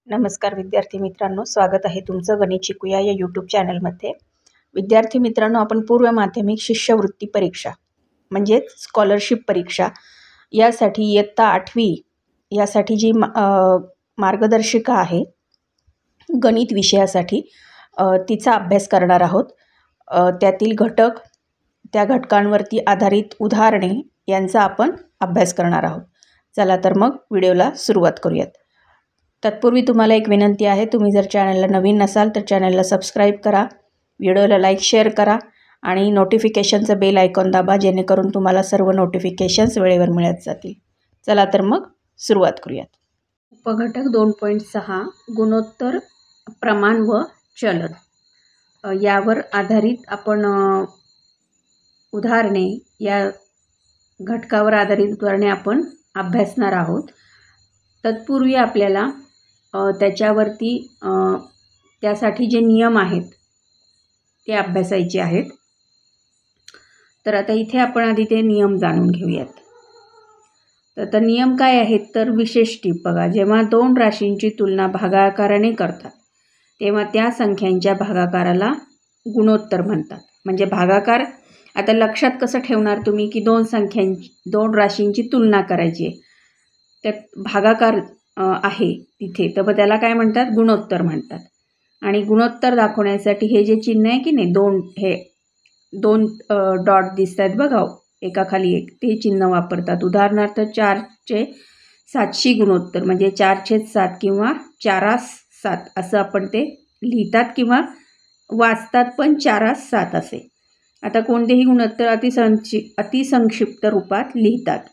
नमस्कार विद्यार्थी मित्रांनो, स्वागत आहे तुमचं गणित शिकूया या यूट्यूब चॅनलमध्ये। विद्यार्थी मित्रांनो, आपण पूर्व माध्यमिक शिष्यवृत्ती परीक्षा म्हणजेच स्कॉलरशिप परीक्षा यासाठी इयत्ता 8वी यासाठी जी मार्गदर्शिका आहे गणित विषयासाठी तिचा अभ्यास करणार आहोत। त्यातील घटक, त्या घटकांवरती आधारित उदाहरणे यांचा आपण अभ्यास करणार आहोत। चला तर मग व्हिडिओला सुरुवात करूयात। तत्पूर्वी तुम्हाला एक विनंती आहे, तुम्ही जर चॅनलला नवीन नसाल तर चॅनलला सबस्क्राईब करा, व्हिडिओला लाईक शेअर करा आणि नोटिफिकेशनचं बेल आयकॉन दाबा, जेणेकरून तुम्हाला सर्व नोटिफिकेशन्स वेळेवर मिळत जातील। चला तर मग सुरुवात करूयात। उपघटक 2.6 गुणोत्तर प्रमाण व चलन यावर आधारित आपण उदाहरणे, या घटकावर आधारित उदाहरणे आपण अभ्यासणार आहोत। तत्पूर्वी आपल्याला त्याच्यावरती त्यासाठी जे नियम आहेत ते अभ्यासायचे आहेत। तर आता इथे आपण आधी ते नियम जाणून घेऊयात। तर नियम काय आहेत तर विशेष टीप बघा, जेव्हा दोन राशींची तुलना भागाकाराने करतात तेव्हा त्या संख्यांच्या भागाकाराला गुणोत्तर म्हणतात। म्हणजे भागाकार आता लक्षात कसं ठेवणार तुम्ही की दोन राशींची तुलना करायची आहे, तर भागाकार आहे तिथे, तर मग त्याला काय म्हणतात, गुणोत्तर म्हणतात। आणि गुणोत्तर दाखवण्यासाठी हे जे चिन्ह आहे की नाही, दोन डॉट दिसत आहेत बघा एकाखाली एक, ते चिन्ह वापरतात। उदाहरणार्थ 4चे 7शी गुणोत्तर म्हणजे 4/7 किंवा 4/7 असं आपण ते लिहितात किंवा वाचतात, पण 4/7 असे। आता कोणतेही गुणोत्तर अतिसंक्षिप्त रूपात लिहितात।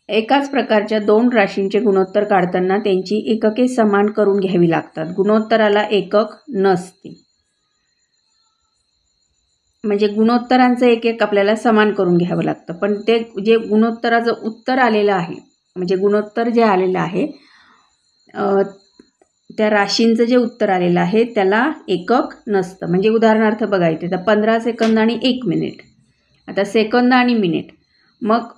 एकाच प्रकारच्या दोन राशींचे गुणोत्तर काढताना त्यांची एकके समान करून घ्यावी लागतात। गुणोत्तराला एकक नसते, म्हणजे गुणोत्तरांचं एकक आपल्याला समान करून घ्यावं लागतं। पण ते जे गुणोत्तराचं उत्तर आलेलं आहे, म्हणजे गुणोत्तर जे आलेलं आहे त्या राशींचं जे उत्तर आलेलं आहे त्याला एकक नसतं। म्हणजे उदाहरणार्थ बघा इथे, तर 15 सेकंद आणि 1 मिनिट। आता सेकंद आणि मिनिट, मग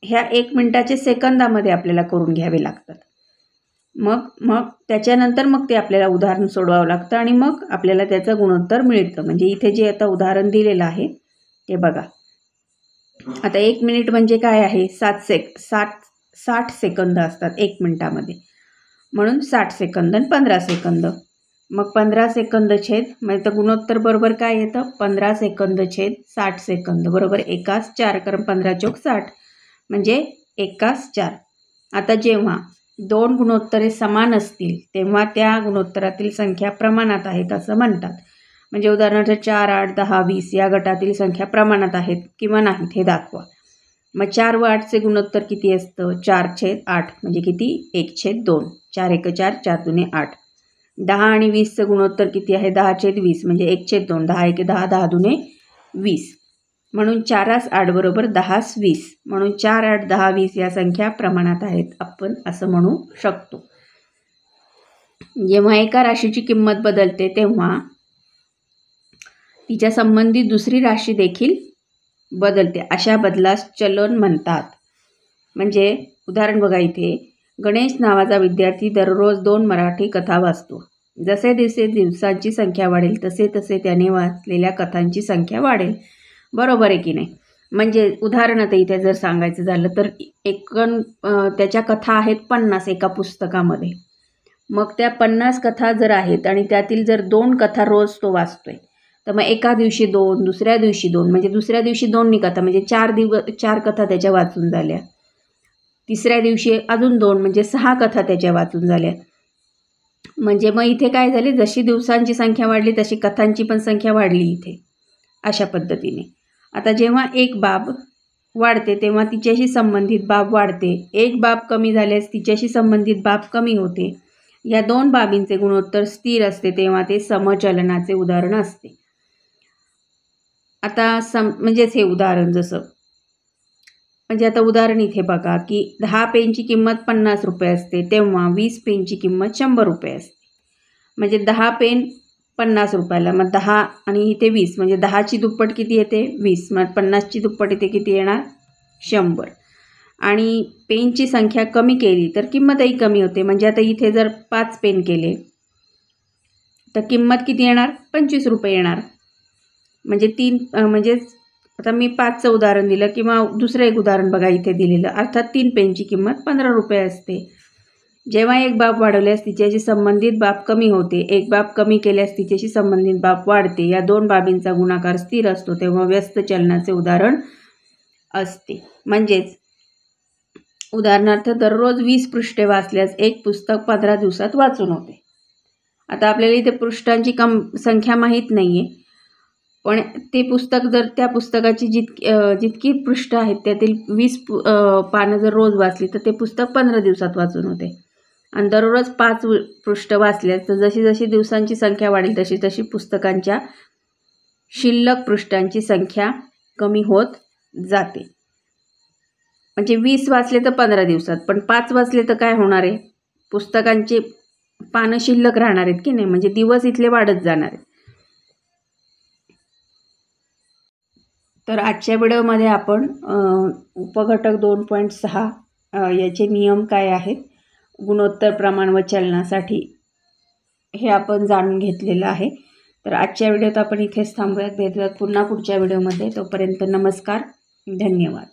ह्या 1 मिनिटाचे सेकंदामध्ये आपल्याला करून घ्यावे लागतात। मग त्याच्यानंतर मग ते आपल्याला उदाहरण सोडवावं लागतं आणि मग आपल्याला त्याचं गुणोत्तर मिळतं। म्हणजे इथे जे आता उदाहरण दिलेलं आहे ते बघा, आता 1 मिनिट म्हणजे काय आहे, 60 सेकंद असतात 1 मिनिटामध्ये, म्हणून 60 सेकंद आणि 15 सेकंद। मग 15 सेकंद छेद, म्हणजे तर गुणोत्तर बरोबर काय येतं, 15 सेकंद छेद 60 सेकंद बरोबर 1/4, कारण 15 चौक 60 म्हणजे 1/4। आता जेव्हा दोन गुणोत्तरे समान असतील तेव्हा त्या गुणोत्तरातील संख्या प्रमाणात आहेत असं म्हणतात। म्हणजे उदाहरणार्थ 4, 8, 10, 20 या गटातील संख्या प्रमाणात आहेत किंवा नाहीत हे दाखवा। मग 4 व 8चे गुणोत्तर किती असतं, 4/8 म्हणजे किती, 1/2, 4×1=4, 4×2=8। 10 आणि 20चं गुणोत्तर किती आहे, 10/20 म्हणजे 1/2, 10×1=10, 10×2=20, म्हणून 4/8 बरोबर 10/20, म्हणून 4, 8, 10, 20 या संख्या प्रमाणात आहेत आपण असं म्हणू शकतो। जेव्हा एका राशीची किंमत बदलते तेव्हा तिच्या संबंधित दुसरी राशी देखील बदलते, अशा बदलास चलन म्हणतात। म्हणजे उदाहरण बघा इथे, गणेश नावाचा विद्यार्थी दररोज 2 मराठी कथा वाचतो। जसे जसे दिवसांची संख्या वाढेल तसे तसे त्याने वाचलेल्या कथांची संख्या वाढेल। बरोबर आहे की नाही। म्हणजे उदाहरणार्थ इथे जर सांगायचं झालं तर त्याच्या कथा आहेत 50 एका पुस्तकामध्ये। मग त्या 50 कथा जर आहेत आणि त्यातील जर 2 कथा रोज तो वाचतोय, तर मग एका दिवशी 2, दुसऱ्या दिवशी 2, म्हणजे दुसऱ्या दिवशी 2 कथा, म्हणजे 4 कथा त्याच्या वाचून झाल्या। तिसऱ्या दिवशी अजून 2 म्हणजे 6 कथा त्याच्या वाचून झाल्या। म्हणजे मग इथे काय झाले, जशी दिवसांची संख्या वाढली तशी कथांची पण संख्या वाढली इथे, अशा पद्धतीने। आता जेव्हा एक बाब वाढते तेव्हा तिच्याशी संबंधित बाब वाढते, एक बाब कमी झाल्यास तिच्याशी संबंधित बाब कमी होते। या दोन बाबींचे गुणोत्तर स्थिर असते तेव्हा ते समचलनाचे उदाहरण असते। आता म्हणजेच हे उदाहरण जसं, म्हणजे आता उदाहरण इथे बघा की 10 पेनची किंमत 50 रुपये असते तेव्हा 20 पेनची किंमत 100 रुपये असते। म्हणजे 10 पेन 50 रुपयाला, मग 10 आणि इथे 20 म्हणजे 10ची दुप्पट किती येते, 20, मग 50ची दुप्पट इथे किती येणार, 100। आणि पेनची संख्या कमी केली तर किंमतही कमी होते. म्हणजे आता इथे जर 5 पेन केले तर किंमत किती येणार? 25 रुपये येणार. म्हणजे म्हणजे आता मी 5चं उदाहरण दिलं किंवा दुसरं एक उदाहरण बघा इथे दिलेलं. अर्थात 3 पेनची किंमत 15 रुपये असते. जेव्हा एक बाब वाढवल्यास तिच्याशी संबंधित बाब कमी होते, एक बाब कमी केल्यास तिच्याशी संबंधित बाब वाढते. या दोन बाबींचा गुणाकार स्थिर असतो तेव्हा व्यस्त चलनाचे उदाहरण असते. म्हणजेच उदाहरणार्थ दररोज 20 पृष्ठे वाचल्यास एक पुस्तक 15 दिवसात वाचून होते. आता आपल्याला इथे पृष्ठांची संख्या माहीत नाही आहे, पण ते पुस्तक जर त्या पुस्तकाची जितकी पृष्ठ आहेत त्यातील 20 पानं जर रोज वाचली तर ते पुस्तक 15 दिवसात वाचून होते. आणि दररोज 5 पृष्ठ वाचल्यास तर जशी जशी दिवसांची संख्या वाढेल तशी तशी पुस्तकांच्या शिल्लक पृष्ठांची संख्या कमी होत जाते. म्हणजे 20 वाचले तर 15 दिवसात, पण 5 वाचले तर काय होणार आहे? पुस्तकांचे पानं शिल्लक राहणार आहेत की नाही, म्हणजे दिवस इथले वाढत जाणार आहेत. तर आजच्या व्हिडिओमध्ये आपण उपघटक 2.6 याचे नियम काय आहेत, गुणोत्तर प्रमाण व चलनासाठी हे आपण जाणून घेतलेलं आहे. तर आजच्या व्हिडिओत आपण इथेच थांबूयात. भेटूयात पुन्हा पुढच्या व्हिडिओमध्ये. तोपर्यंत नमस्कार, धन्यवाद.